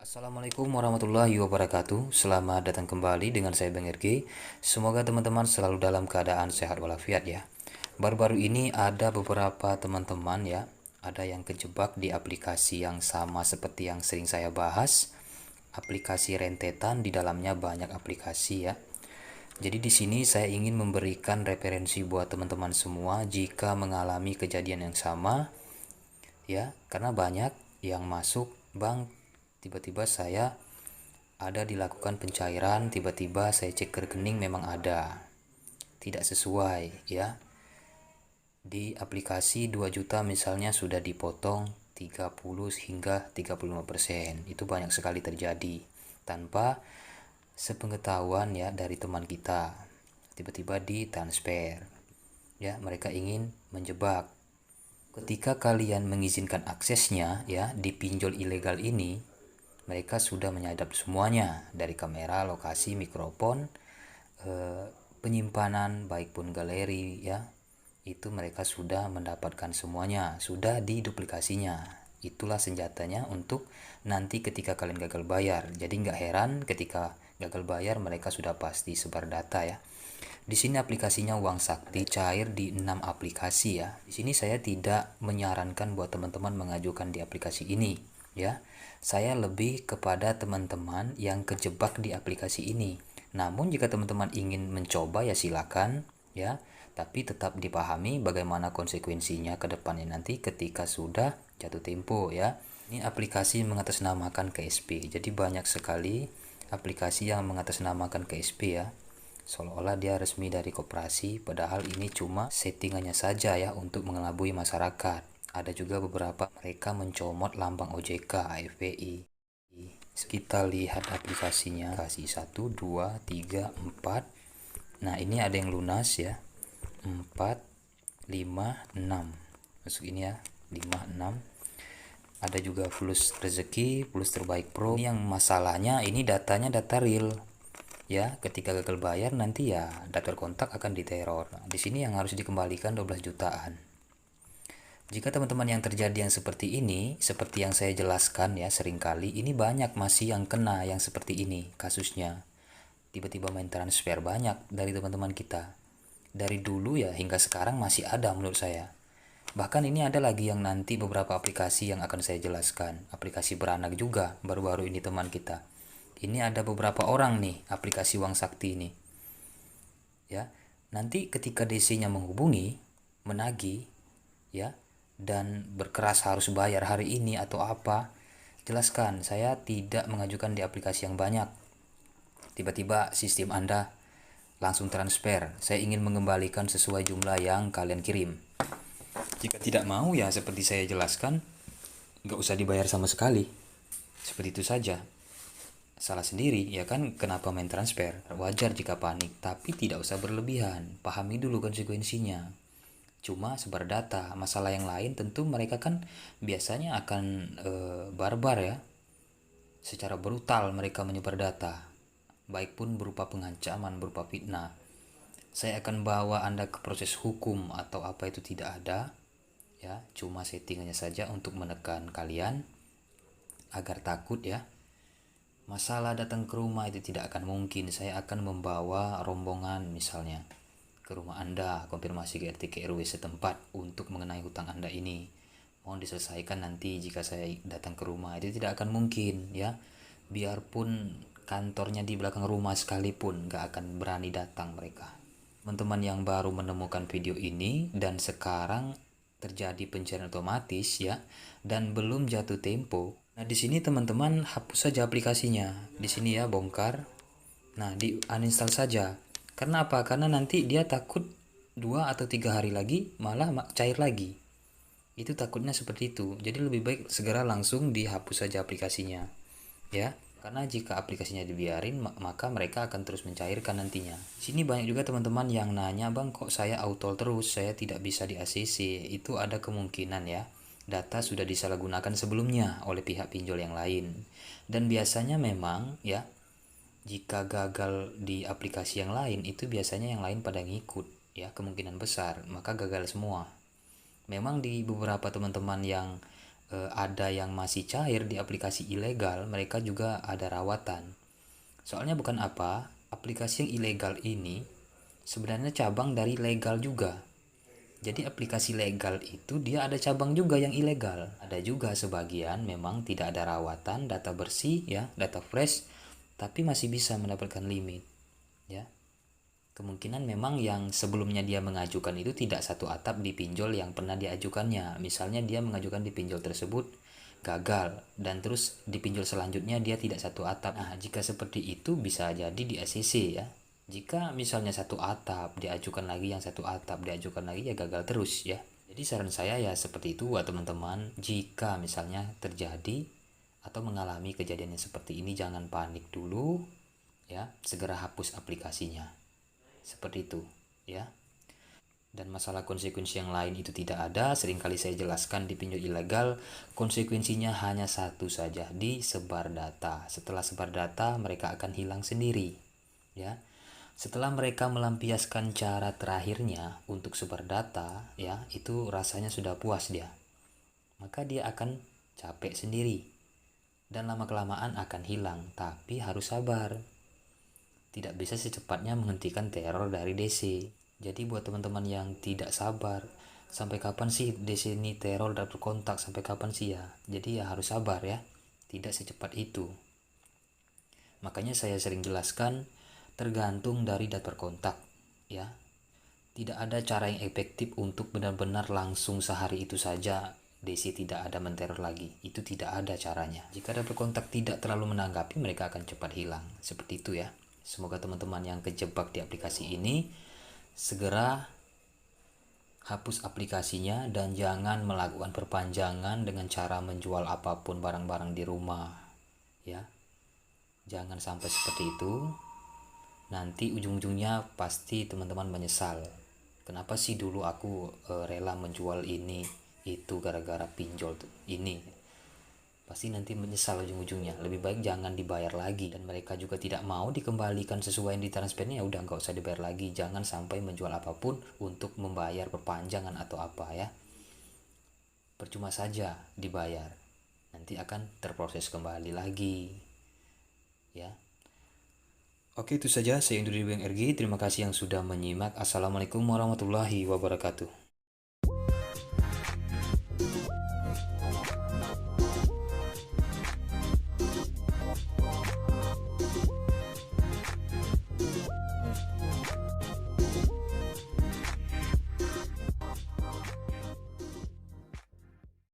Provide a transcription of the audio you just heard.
Assalamualaikum warahmatullahi wabarakatuh. Selamat datang kembali dengan saya Bang RG. Semoga teman-teman selalu dalam keadaan sehat walafiat ya. Baru-baru ini ada beberapa teman-teman ya, ada yang kejebak di aplikasi yang sama seperti yang sering saya bahas. Aplikasi rentetan, di dalamnya banyak aplikasi ya. Jadi di sini saya ingin memberikan referensi buat teman-teman semua jika mengalami kejadian yang sama ya, karena banyak yang masuk, Bang, tiba-tiba saya ada dilakukan pencairan, tiba-tiba saya cek ke rekening memang ada tidak sesuai ya. Di aplikasi 2 juta misalnya sudah dipotong 30 hingga 35%. Itu banyak sekali terjadi tanpa sepengetahuan ya dari teman kita. Tiba-tiba ditransfer ya, mereka ingin menjebak. Ketika kalian mengizinkan aksesnya ya di pinjol ilegal ini, mereka sudah menyadap semuanya dari kamera, lokasi, mikrofon, penyimpanan baik pun galeri ya. Itu mereka sudah mendapatkan semuanya, sudah diduplikasinya. Itulah senjatanya untuk nanti ketika kalian gagal bayar. Jadi nggak heran ketika gagal bayar mereka sudah pasti sebar data ya. Di sini aplikasinya Uang Sakti, cair di 6 aplikasi ya. Di sini saya tidak menyarankan buat teman-teman mengajukan di aplikasi ini ya. Saya lebih kepada teman-teman yang kejebak di aplikasi ini. Namun jika teman-teman ingin mencoba ya silakan ya, tapi tetap dipahami bagaimana konsekuensinya ke depannya nanti ketika sudah jatuh tempo ya. Ini aplikasi mengatasnamakan KSP. Jadi banyak sekali aplikasi yang mengatasnamakan KSP ya, seolah-olah dia resmi dari koperasi, padahal ini cuma settingannya saja ya untuk mengelabui masyarakat. Ada juga beberapa mereka mencomot lambang OJK, AFPI. Kita lihat aplikasinya, kasih 1, 2, 3, 4. Nah ini ada yang lunas ya, 4, 5, 6. Masuk ini ya, 5, 6. Ada juga Plus Rezeki, Plus Terbaik Pro. Ini yang masalahnya, ini datanya data real ya. Ketika gagal bayar nanti ya data kontak akan diteror. Nah, di sini yang harus dikembalikan 12 jutaan. Jika teman-teman yang terjadi yang seperti ini, seperti yang saya jelaskan ya, seringkali ini banyak masih yang kena yang seperti ini kasusnya. Tiba-tiba main transfer banyak dari teman-teman kita. Dari dulu ya hingga sekarang masih ada menurut saya. Bahkan ini ada lagi yang nanti beberapa aplikasi yang akan saya jelaskan. Aplikasi beranak juga baru-baru ini teman kita. Ini ada beberapa orang nih aplikasi Uang Sakti ini. Ya, nanti ketika DC-nya menghubungi, menagih ya, dan berkeras harus bayar hari ini atau apa, jelaskan saya tidak mengajukan di aplikasi yang banyak. Tiba-tiba sistem Anda langsung transfer, saya ingin mengembalikan sesuai jumlah yang kalian kirim. Jika tidak mau ya seperti saya jelaskan, nggak usah dibayar sama sekali. Seperti itu saja. Salah sendiri ya kan, kenapa main transfer? Wajar jika panik, tapi tidak usah berlebihan. Pahami dulu konsekuensinya. Cuma sebar data. Masalah yang lain tentu mereka kan biasanya akan barbar ya. Secara brutal mereka menyebar data. Baik pun berupa pengancaman, berupa fitnah. Saya akan bawa Anda ke proses hukum atau apa itu tidak ada. Ya, cuma settingannya saja untuk menekan kalian agar takut ya. Masalah datang ke rumah itu tidak akan mungkin. Saya akan membawa rombongan misalnya ke rumah Anda, konfirmasi ke RT ke RW setempat untuk mengenai hutang Anda ini. Mohon diselesaikan nanti jika saya datang ke rumah. Itu tidak akan mungkin ya. Biarpun kantornya di belakang rumah sekalipun gak akan berani datang mereka. Teman-teman yang baru menemukan video ini dan sekarang terjadi pencairan otomatis ya, dan belum jatuh tempo. Nah, di sini teman-teman hapus saja aplikasinya. Di sini ya, bongkar. Nah, di uninstall saja. Karena apa? Karena nanti dia takut 2 atau 3 hari lagi malah cair lagi. Itu takutnya seperti itu. Jadi lebih baik segera langsung dihapus saja aplikasinya. Ya. Karena jika aplikasinya dibiarin, maka mereka akan terus mencairkan nantinya. Sini banyak juga teman-teman yang nanya, "Bang, kok saya auto terus? Saya tidak bisa di ACC." Itu ada kemungkinan ya. Data sudah disalahgunakan sebelumnya oleh pihak pinjol yang lain. Dan biasanya memang ya, jika gagal di aplikasi yang lain, itu biasanya yang lain pada ngikut ya, kemungkinan besar, maka gagal semua. Memang di beberapa teman-teman yang ada yang masih cair di aplikasi ilegal, mereka juga ada rawatan. Soalnya bukan apa, aplikasi yang ilegal ini sebenarnya cabang dari legal juga. Jadi aplikasi legal itu dia ada cabang juga yang ilegal. Ada juga sebagian memang tidak ada rawatan, data bersih ya, data fresh, tapi masih bisa mendapatkan limit ya. Kemungkinan memang yang sebelumnya dia mengajukan itu tidak satu atap di pinjol yang pernah diajukannya. Misalnya dia mengajukan di pinjol tersebut gagal dan terus di pinjol selanjutnya dia tidak satu atap. Nah, jika seperti itu bisa jadi di ACC ya. Jika misalnya satu atap diajukan lagi, yang satu atap diajukan lagi, ya gagal terus ya. Jadi saran saya ya seperti itu buat teman-teman. Jika misalnya terjadi atau mengalami kejadian yang seperti ini, jangan panik dulu ya, segera hapus aplikasinya. Seperti itu ya. Dan masalah konsekuensi yang lain itu tidak ada. Seringkali saya jelaskan di pinjol ilegal, konsekuensinya hanya satu saja, disebar data. Setelah sebar data, mereka akan hilang sendiri ya. Setelah mereka melampiaskan cara terakhirnya untuk sebar data ya, itu rasanya sudah puas dia, maka dia akan capek sendiri dan lama kelamaan akan hilang. Tapi harus sabar, tidak bisa secepatnya menghentikan teror dari DC. Jadi buat teman-teman yang tidak sabar, sampai kapan sih DC ini teror dan berkontak, sampai kapan sih ya? Jadi ya harus sabar ya, tidak secepat itu. Makanya saya sering jelaskan, tergantung dari data kontak ya. Tidak ada cara yang efektif untuk benar-benar langsung sehari itu saja DC tidak ada menteror lagi. Itu tidak ada caranya. Jika data kontak tidak terlalu menanggapi, mereka akan cepat hilang. Seperti itu ya. Semoga teman-teman yang kejebak di aplikasi ini segera hapus aplikasinya dan jangan melakukan perpanjangan dengan cara menjual apapun barang-barang di rumah ya. Jangan sampai seperti itu. Nanti ujung-ujungnya pasti teman-teman menyesal. Kenapa sih dulu aku rela menjual ini itu gara-gara pinjol tuh ini. Pasti nanti menyesal ujung-ujungnya. Lebih baik jangan dibayar lagi, dan mereka juga tidak mau dikembalikan sesuai yang ditransfernya, ya udah nggak usah dibayar lagi. Jangan sampai menjual apapun untuk membayar perpanjangan atau apa ya. Percuma saja dibayar. Nanti akan terproses kembali lagi. Ya. Oke, itu saja saya Indri Bang RG. Terima kasih yang sudah menyimak. Assalamualaikum warahmatullahi wabarakatuh.